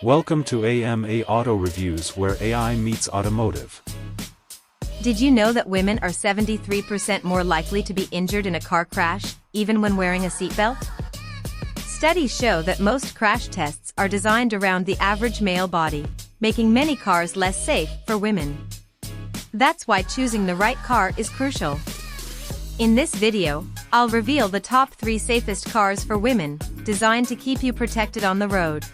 Welcome to AMA Auto Reviews, where AI meets automotive. Did you know that women are 73% more likely to be injured in a car crash, even when wearing a seatbelt? Studies show that most crash tests are designed around the average male body, making many cars less safe for women. That's why choosing the right car is crucial. In this video, I'll reveal the top 3 safest cars for women, designed to keep you protected on the road.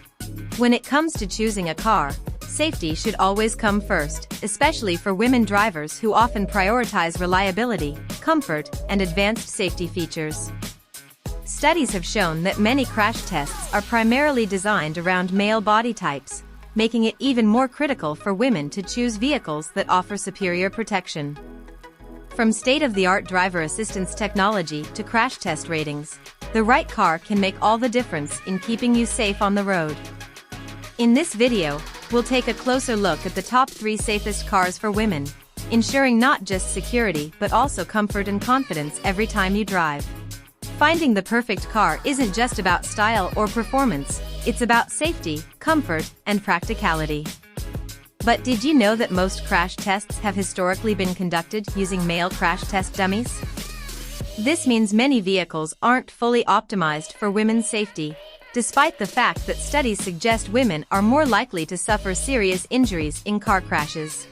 When it comes to choosing a car, safety should always come first, especially for women drivers who often prioritize reliability, comfort, and advanced safety features. Studies have shown that many crash tests are primarily designed around male body types, making it even more critical for women to choose vehicles that offer superior protection. From state-of-the-art driver assistance technology to crash test ratings, the right car can make all the difference in keeping you safe on the road. In this video, we'll take a closer look at the top 3 safest cars for women, ensuring not just security but also comfort and confidence every time you drive. Finding the perfect car isn't just about style or performance, it's about safety, comfort, and practicality. But did you know that most crash tests have historically been conducted using male crash test dummies? This means many vehicles aren't fully optimized for women's safety, despite the fact that studies suggest women are more likely to suffer serious injuries in car crashes.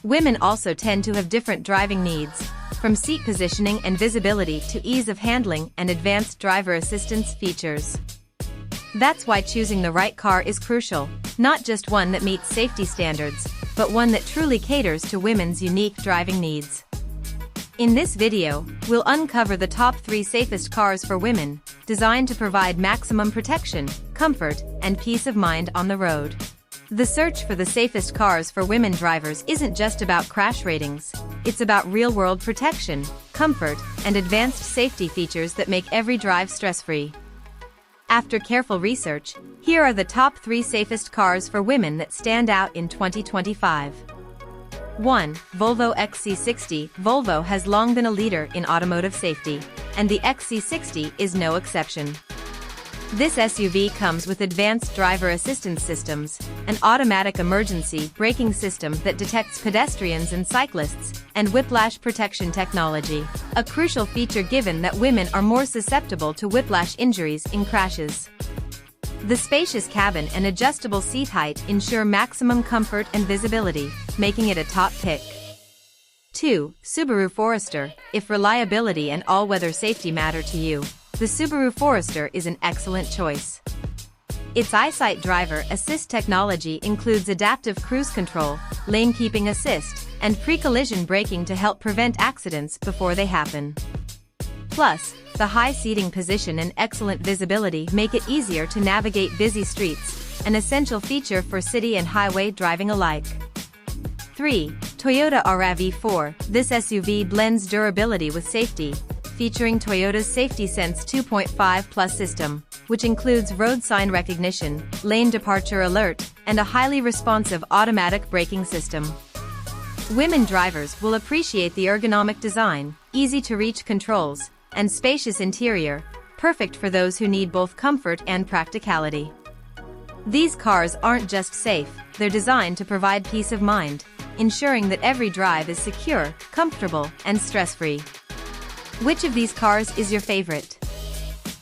Women also tend to have different driving needs, from seat positioning and visibility to ease of handling and advanced driver assistance features. That's why choosing the right car is crucial, not just one that meets safety standards, but one that truly caters to women's unique driving needs. In this video, we'll uncover the top 3 safest cars for women, designed to provide maximum protection, comfort, and peace of mind on the road. The search for the safest cars for women drivers isn't just about crash ratings, it's about real-world protection, comfort, and advanced safety features that make every drive stress-free. After careful research, here are the top 3 safest cars for women that stand out in 2025. 1. Volvo XC60. Volvo has long been a leader in automotive safety, and the XC60 is no exception. This SUV comes with advanced driver assistance systems, an automatic emergency braking system that detects pedestrians and cyclists, and whiplash protection technology, a crucial feature given that women are more susceptible to whiplash injuries in crashes. The spacious cabin and adjustable seat height ensure maximum comfort and visibility, making it a top pick. 2. Subaru Forester. If reliability and all-weather safety matter to you, the Subaru Forester is an excellent choice. Its EyeSight driver assist technology includes adaptive cruise control, lane keeping assist, and pre-collision braking to help prevent accidents before they happen. Plus, the high seating position and excellent visibility make it easier to navigate busy streets, an essential feature for city and highway driving alike. 3. Toyota RAV4. This SUV blends durability with safety, featuring Toyota's Safety Sense 2.5 Plus system, which includes road sign recognition, lane departure alert, and a highly responsive automatic braking system. Women drivers will appreciate the ergonomic design, easy-to-reach controls, and spacious interior, perfect for those who need both comfort and practicality. These cars aren't just safe, they're designed to provide peace of mind, ensuring that every drive is secure, comfortable, and stress-free. Which of these cars is your favorite?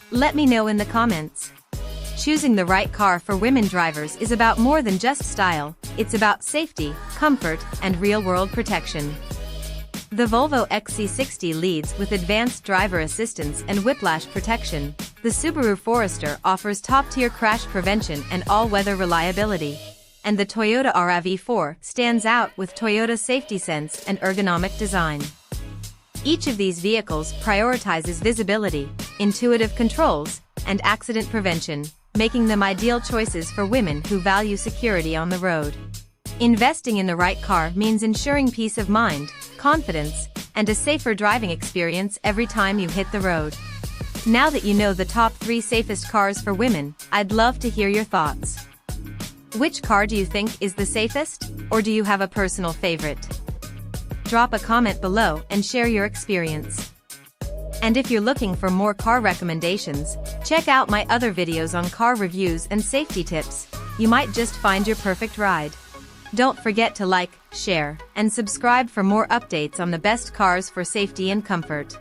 Let me know in the comments. Choosing the right car for women drivers is about more than just style, it's about safety, comfort, and real-world protection. The Volvo XC60 leads with advanced driver assistance and whiplash protection. The Subaru Forester offers top-tier crash prevention and all-weather reliability. And the Toyota RAV4 stands out with Toyota's safety sense and ergonomic design. Each of these vehicles prioritizes visibility, intuitive controls, and accident prevention, making them ideal choices for women who value security on the road. Investing in the right car means ensuring peace of mind, confidence, and a safer driving experience every time you hit the road. Now that you know the top 3 safest cars for women, I'd love to hear your thoughts. Which car do you think is the safest, or do you have a personal favorite? Drop a comment below and share your experience. And if you're looking for more car recommendations, check out my other videos on car reviews and safety tips. you might just find your perfect ride. Don't forget to like, share, and subscribe for more updates on the best cars for safety and comfort.